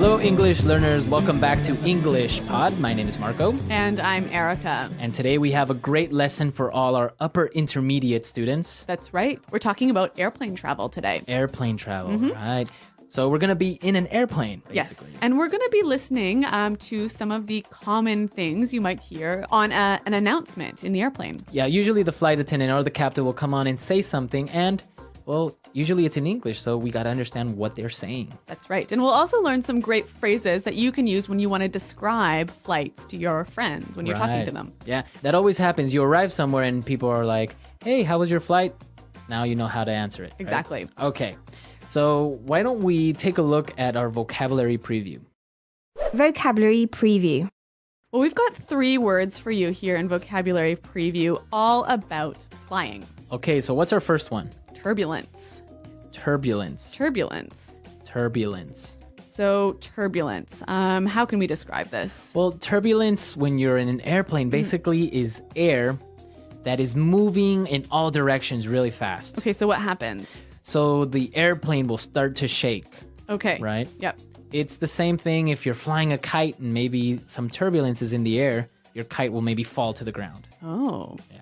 Hello, English learners. Welcome back to English Pod. My name is Marco. And I'm Erica. And today we have a great lesson for all our upper intermediate students. That's right. We're talking about airplane travel today. Airplane travel, right? So we're going to be in an airplane, basically. Yes. And we're going to be listening to some of the common things you might hear on an announcement in the airplane. Yeah, usually the flight attendant or the captain will come on and say something and, well, usually it's in English, so we got to understand what they're saying. That's right. And we'll also learn some great phrases that you can use when you want to describe flights to your friends when you're talking to them. Yeah, that always happens. You arrive somewhere and people are like, hey, how was your flight? Now you know how to answer it. Exactly. Right? Okay. So why don't we take a look at our vocabulary preview? Vocabulary preview. Well, we've got 3 words for you here in vocabulary preview, all about flying. Okay, so what's our first one? Turbulence. Turbulence. Turbulence. Turbulence. So turbulence. How can we describe this? Well, turbulence when you're in an airplane basically is air that is moving in all directions really fast. Okay, so what happens? So the airplane will start to shake. Okay. Right? Yep. It's the same thing if you're flying a kite and maybe some turbulence is in the air, your kite will maybe fall to the ground. Oh. Yeah.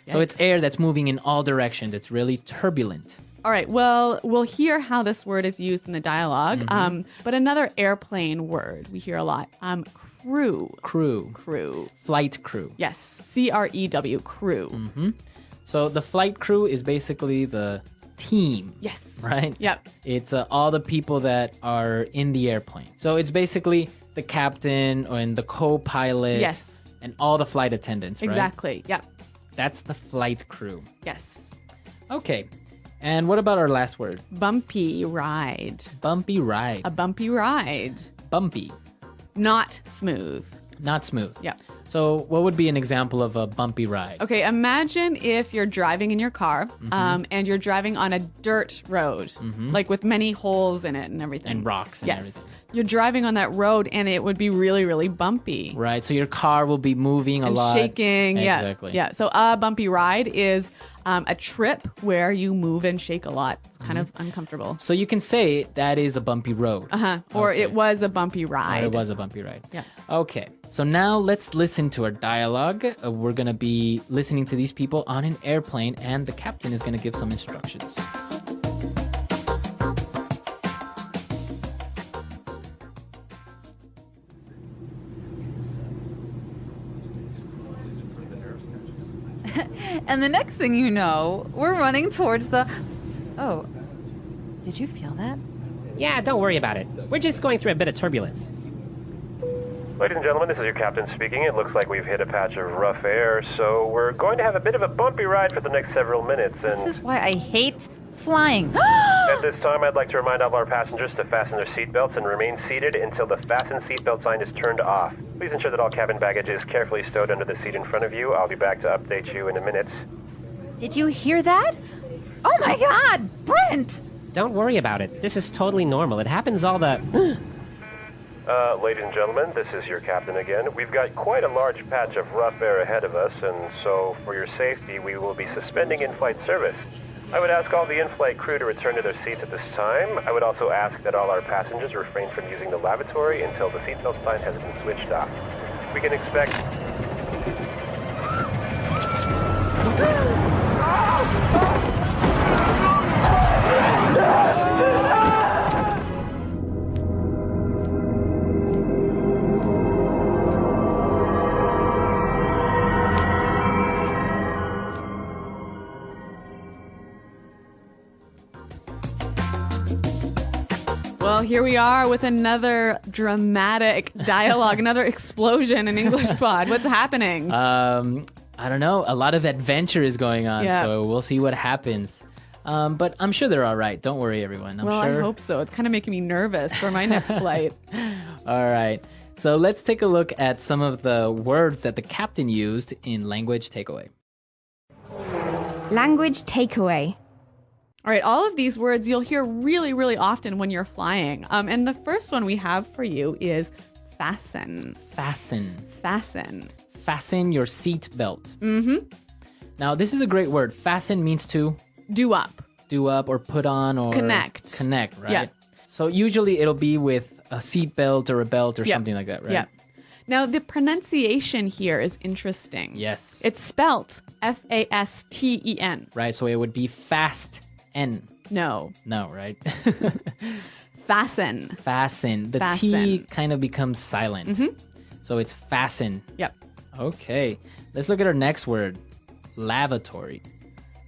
So it's air that's moving in all directions. It's really turbulent. All right. Well, we'll hear how this word is used in the dialogue. But another airplane word we hear a lot. Crew. Crew. Crew. Flight crew. Yes. C-R-E-W. Crew. So the flight crew is basically the team. Yes. Right? Yep. It's all the people that are in the airplane. So it's basically the captain and the co-pilot. Yes. And all the flight attendants, right? Exactly. Yep. That's the flight crew. Yes. Okay. And what about our last word? Bumpy ride. Bumpy ride. A bumpy ride. Bumpy. Not smooth. Not smooth. Yep. So what would be an example of a bumpy ride? Okay, imagine if you're driving in your car and you're driving on a dirt road, like with many holes in it and everything. And rocks and everything. You're driving on that road and it would be really, really bumpy. Right, so your car will be moving a lot. Shaking. Exactly. Yeah. So a bumpy ride is a trip where you move and shake a lot. It's kind of uncomfortable. So you can say that is a bumpy road. Or it was a bumpy ride. Or it was a bumpy ride. Yeah. Okay, so now let's listen to our dialogue. We're going to be listening to these people on an airplane and the captain is going to give some instructions. And the next thing you know, we're running towards the... Oh, did you feel that? Yeah, don't worry about it. We're just going through a bit of turbulence. Ladies and gentlemen, this is your captain speaking. It looks like we've hit a patch of rough air, so we're going to have a bit of a bumpy ride for the next several minutes. And This is why I hate flying. at this time, I'd like to remind all of our passengers to fasten their seatbelts and remain seated until the fasten seatbelt sign is turned off. Please ensure that all cabin baggage is carefully stowed under the seat in front of you. I'll be back to update you in a minute. Did you hear that? Oh my God, Brent! Don't worry about it. This is totally normal. It happens all the... Ladies and gentlemen, this is your captain again. We've got quite a large patch of rough air ahead of us, and so for your safety, we will be suspending in-flight service. I would ask all the in-flight crew to return to their seats at this time. I would also ask that all our passengers refrain from using the lavatory until the seatbelt sign has been switched off. We can expect... Well, here we are with another dramatic dialogue, another explosion in English Pod. What's happening? I don't know. A lot of adventure is going on, Yeah. so we'll see what happens. But I'm sure they're all right. Don't worry, everyone. I'm Well, sure. I hope so. It's kind of making me nervous for my next flight. All right. So let's take a look at some of the words that the captain used in Language Takeaway. Language takeaway. All right, all of these words you'll hear really, really often when you're flying. And the first one we have for you is fasten. Fasten. Fasten. Fasten your seat belt. Mm-hmm. Now, this is a great word. Fasten means to Do up. do up or put on or Connect. Connect, right? Yeah. So usually it'll be with a seat belt or a belt or Yep. something like that, right? Yeah. Now, the pronunciation here is interesting. Yes. It's spelt F-A-S-T-E-N. Right, so it would be fast-en. No. No, right? Fasten. Fasten. The T Fasten. kind of becomes silent. So it's fasten. Yep. Okay. Let's look at our next word. Lavatory.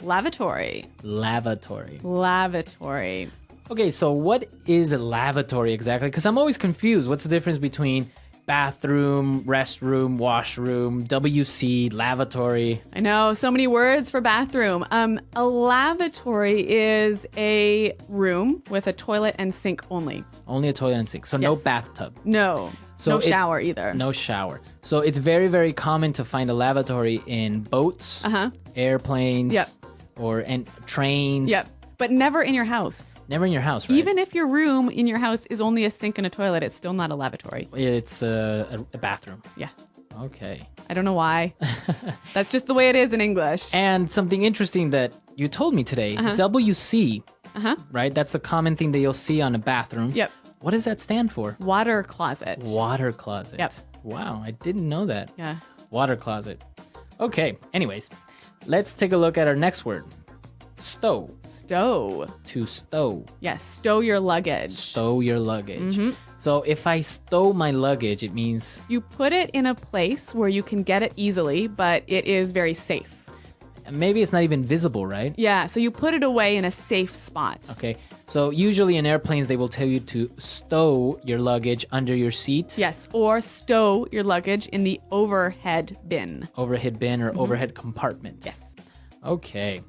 Lavatory. Lavatory. Lavatory. Okay, so what is a lavatory exactly? Because I'm always confused. What's the difference between bathroom, restroom, washroom, WC, lavatory? I know, so many words for bathroom. A lavatory is a room with a toilet and sink only. Only a toilet and sink. So no Yes. bathtub. No. So no it- shower either. No shower. So it's very, very common to find a lavatory in boats, airplanes, Yep. or and trains. Yep. But never in your house. Never in your house, right? Even if your room in your house is only a sink and a toilet, it's still not a lavatory. It's a bathroom. Yeah. Okay. I don't know why. That's just the way it is in English. And something interesting that you told me today, WC, right? That's a common thing that you'll see on a bathroom. Yep. What does that stand for? Water closet. Water closet. Yep. Wow, I didn't know that. Yeah. Water closet. Okay, anyways, let's take a look at our next word. Stow. Stow. To stow. Yes, stow your luggage. Stow your luggage. So if I stow my luggage, it means You put it in a place where you can get it easily, but it is very safe. maybe it's not even visible, right? Yeah, so you put it away in a safe spot. Okay. So usually in airplanes, they will tell you to stow your luggage under your seat. Yes, or stow your luggage in the overhead bin. Overhead bin or overhead compartment. Yes. Okay.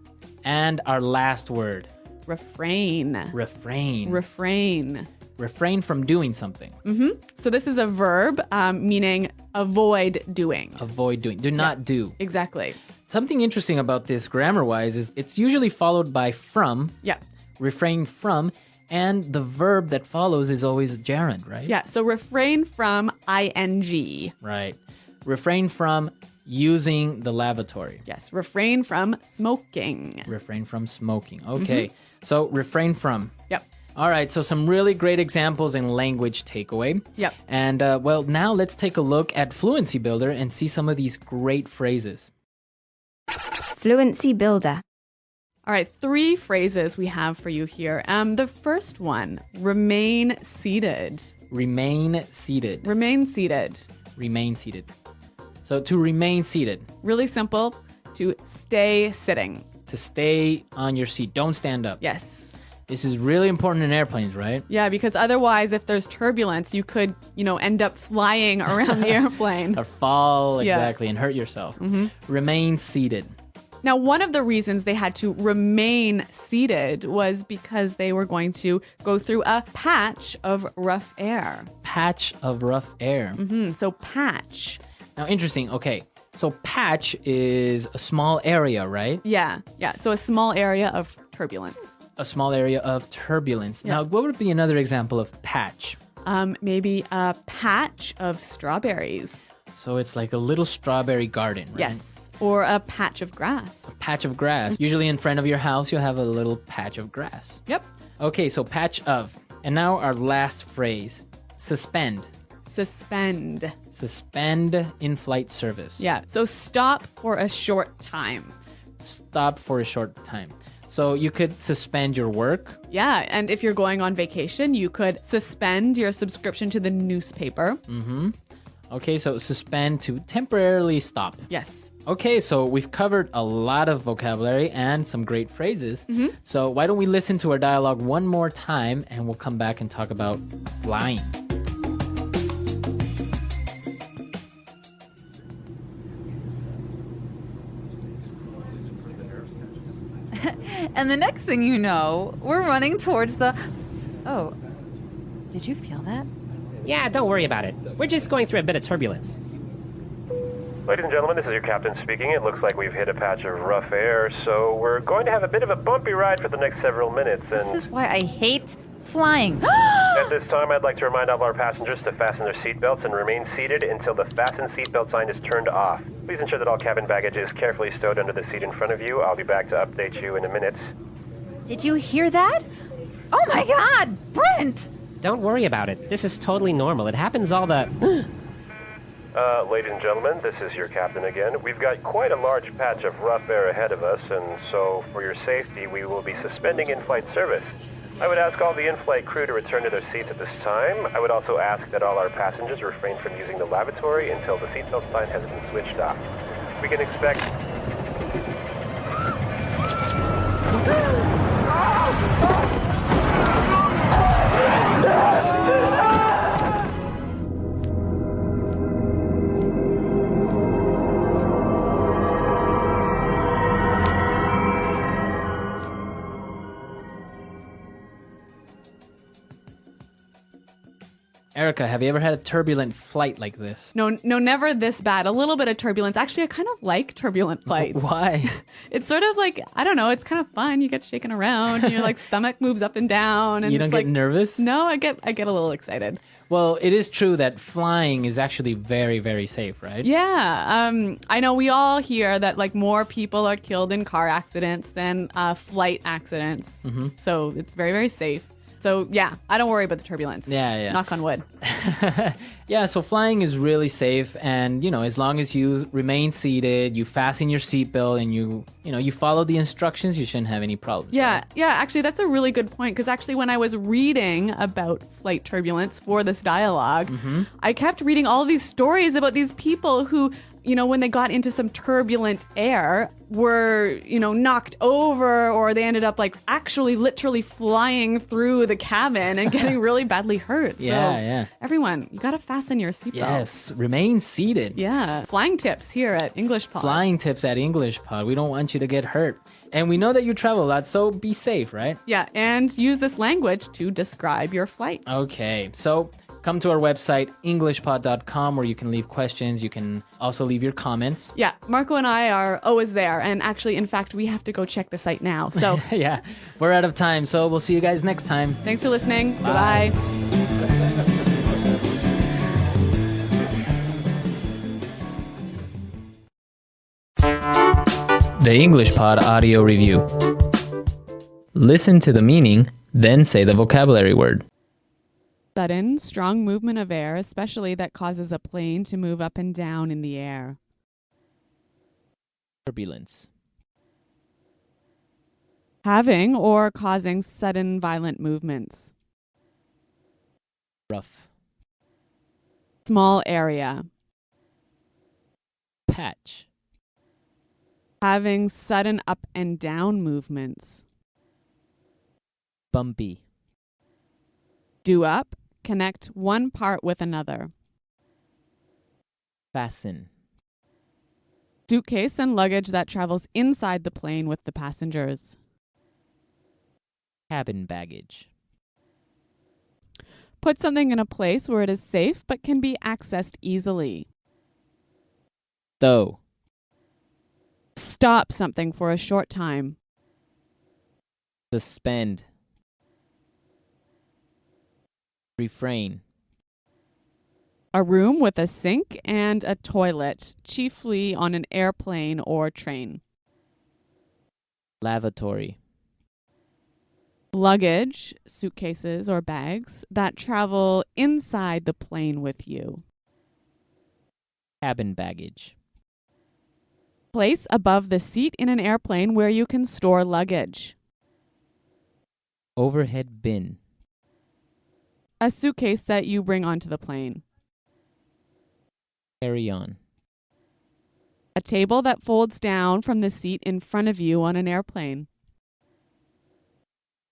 And our last word, Refrain. refrain. Refrain. Refrain from doing something. So this is a verb meaning avoid doing. Avoid doing. Do not do. Exactly. Something interesting about this grammar-wise is it's usually followed by from, Yeah. refrain from, and the verb that follows is always gerund, right? Yeah, so refrain from ing. Right. Refrain from using the lavatory. Yes, refrain from smoking. Refrain from smoking. Okay. So refrain from. Yep. All right. So some really great examples in language takeaway. Yep. And well, now let's take a look at Fluency Builder and see some of these great phrases. Fluency Builder. All right, 3 phrases we have for you here. The first one, remain seated. Remain seated. Remain seated. Remain seated. So to remain seated, Really simple. To stay sitting. to stay on your seat. Don't stand up. Yes. This is really important in airplanes, right? Yeah, because otherwise, if there's turbulence, you could, end up flying around the airplane. Or fall, Yeah. exactly, and hurt yourself. Remain seated. Now, one of the reasons they had to remain seated was because they were going to go through a patch of rough air. Patch of rough air. So patch. Now, interesting. Okay. So patch is a small area, right? Yeah. So a small area of turbulence. A small area of turbulence. Now, what would be another example of patch? Maybe a patch of strawberries. So it's like a little strawberry garden, right? Yes. Or a patch of grass. Patch of grass. Usually in front of your house, you'll have a little patch of grass. Yep. Okay, so patch of. And now our last phrase, suspend. Suspend. Suspend in-flight service. Yeah. So stop for a short time. Stop for a short time. So you could suspend your work. Yeah. And if you're going on vacation, you could suspend your subscription to the newspaper. Okay, so suspend to temporarily stop. Yes. Okay, so we've covered a lot of vocabulary and some great phrases. So why don't we listen to our dialogue one more time and we'll come back and talk about flying. And the next thing you know, we're running towards the... Oh, did you feel that? Yeah, don't worry about it. We're just going through a bit of turbulence. Ladies and gentlemen, this is your captain speaking. It looks like we've hit a patch of rough air, so we're going to have a bit of a bumpy ride for the next several minutes. And This is why I hate flying. at this time, I'd like to remind all of our passengers to fasten their seatbelts and remain seated until the fasten seatbelt sign is turned off. Please ensure that all cabin baggage is carefully stowed under the seat in front of you. I'll be back to update you in a minute. Did you hear that? Oh my God, Brent! Don't worry about it. This is totally normal. It happens all the... Ladies and gentlemen, this is your captain again. We've got quite a large patch of rough air ahead of us, and so for your safety, we will be suspending in-flight service. I would ask all the in-flight crew to return to their seats at this time. I would also ask that all our passengers refrain from using the lavatory until the seatbelt sign has been switched off. We can expect... Erica, have you ever had a turbulent flight like this? No, never this bad. A little bit of turbulence. Actually, I kind of like turbulent flights. Why? It's sort of like, I don't know, it's kind of fun. You get shaken around and your like stomach moves up and down. And You don't it's get like, nervous? No, I get a little excited. Well, it is true that flying is actually very, very safe, right? Yeah. I know we all hear that like more people are killed in car accidents than flight accidents. Mm-hmm. So it's very, very safe. So yeah, I don't worry about the turbulence. Yeah. Knock on wood. Yeah, so flying is really safe, and as long as you remain seated, you fasten your seatbelt, and you follow the instructions, you shouldn't have any problems. Yeah, right? yeah. Actually, that's a really good point because actually, when I was reading about flight turbulence for this dialogue, I kept reading all of these stories about these people who, when they got into some turbulent air, were, knocked over, or they ended up like actually literally flying through the cabin and getting really badly hurt. Yeah. Everyone, you got to fasten your seatbelt. Yes, remain seated. Yeah. Flying tips here at English Pod. Flying tips at English Pod. We don't want you to get hurt. And we know that you travel a lot, so be safe, right? Yeah, and use this language to describe your flight. Okay, so come to our website, englishpod.com, where you can leave questions. You can also leave your comments. Yeah, Marco and I are always there. And actually, in fact, we have to go check the site now. So Yeah, we're out of time, so we'll see you guys next time. thanks for listening. Goodbye. The English Pod Audio Review. Listen to the meaning, then say the vocabulary word. Sudden, strong movement of air, especially that causes a plane to move up and down in the air. Turbulence. Having or causing sudden violent movements. Rough. Small area. Patch. Having sudden up and down movements. Bumpy. Do up. Connect one part with another. Fasten. Suitcase and luggage that travels inside the plane with the passengers. Cabin baggage. Put something in a place where it is safe but can be accessed easily. Stow. Stop something for a short time. Suspend. Refrain. A room with a sink and a toilet, chiefly on an airplane or train. Lavatory. Luggage, suitcases or bags, that travel inside the plane with you. Cabin baggage. Place above the seat in an airplane where you can store luggage. Overhead bin. A suitcase that you bring onto the plane. Carry on. A table that folds down from the seat in front of you on an airplane.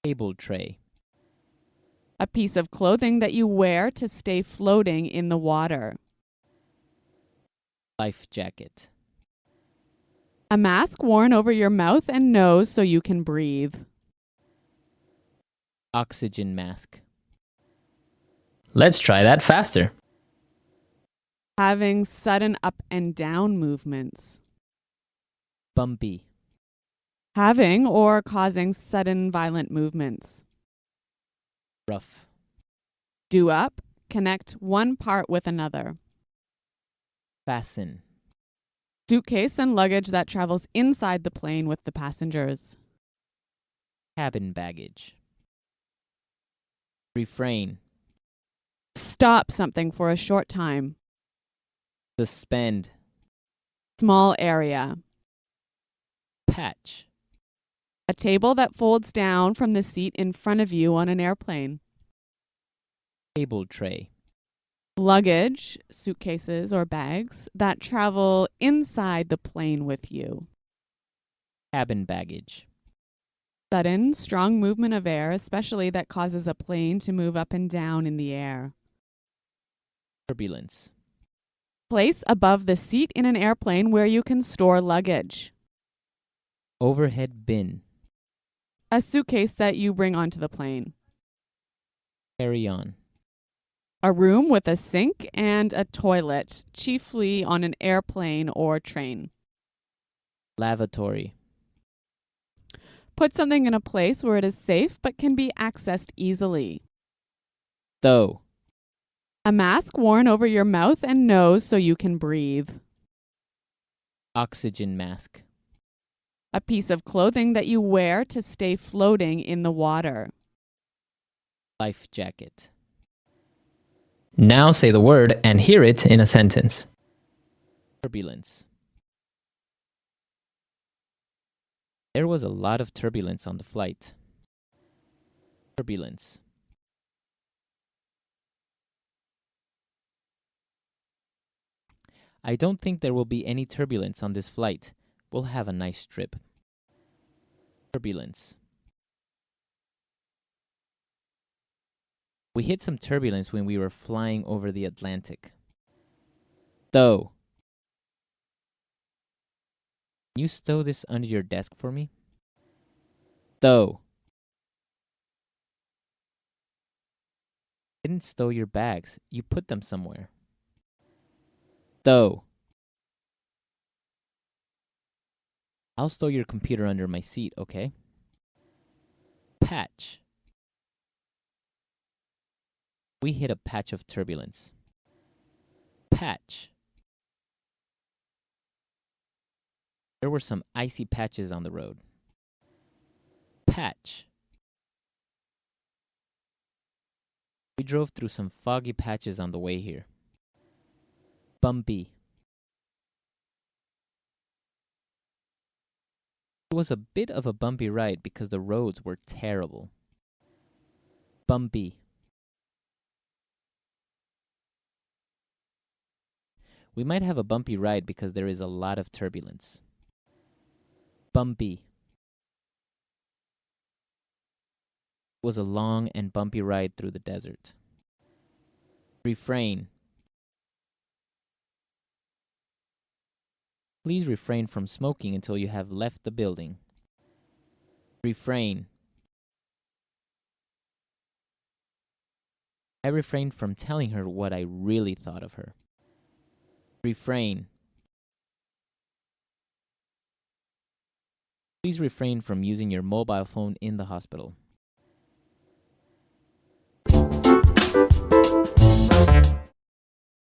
Table tray. A piece of clothing that you wear to stay floating in the water. Life jacket. A mask worn over your mouth and nose so you can breathe. Oxygen mask. Let's try that faster. Having sudden up and down movements. Bumpy. Having or causing sudden violent movements. Rough. Do up. Connect one part with another. Fasten. Suitcase and luggage that travels inside the plane with the passengers. Cabin baggage. Refrain. Stop something for a short time. Suspend. Small area. Patch. A table that folds down from the seat in front of you on an airplane. Table tray. Luggage, suitcases or bags, that travel inside the plane with you. Cabin baggage. Sudden, strong movement of air, especially that causes a plane to move up and down in the air. Turbulence. Place above the seat in an airplane where you can store luggage. Overhead bin. A suitcase that you bring onto the plane. Carry on. A room with a sink and a toilet, chiefly on an airplane or train. Lavatory. Put something in a place where it is safe but can be accessed easily. Stow. A mask worn over your mouth and nose so you can breathe. Oxygen mask. A piece of clothing that you wear to stay floating in the water. Life jacket. Now say the word and hear it in a sentence. Turbulence. There was a lot of turbulence on the flight. Turbulence. I don't think there will be any turbulence on this flight. We'll have a nice trip. Turbulence. We hit some turbulence when we were flying over the Atlantic. Stow. Can you stow this under your desk for me? Stow. Didn't stow your bags. You put them somewhere. Stow. I'll stow your computer under my seat, okay? Patch. We hit a patch of turbulence. Patch. There were some icy patches on the road. Patch. We drove through some foggy patches on the way here. Bumpy. It was a bit of a bumpy ride because the roads were terrible. Bumpy. We might have a bumpy ride because there is a lot of turbulence. Bumpy. It was a long and bumpy ride through the desert. Refrain. Please refrain from smoking until you have left the building. Refrain. I refrained from telling her what I really thought of her. Refrain. Please refrain from using your mobile phone in the hospital.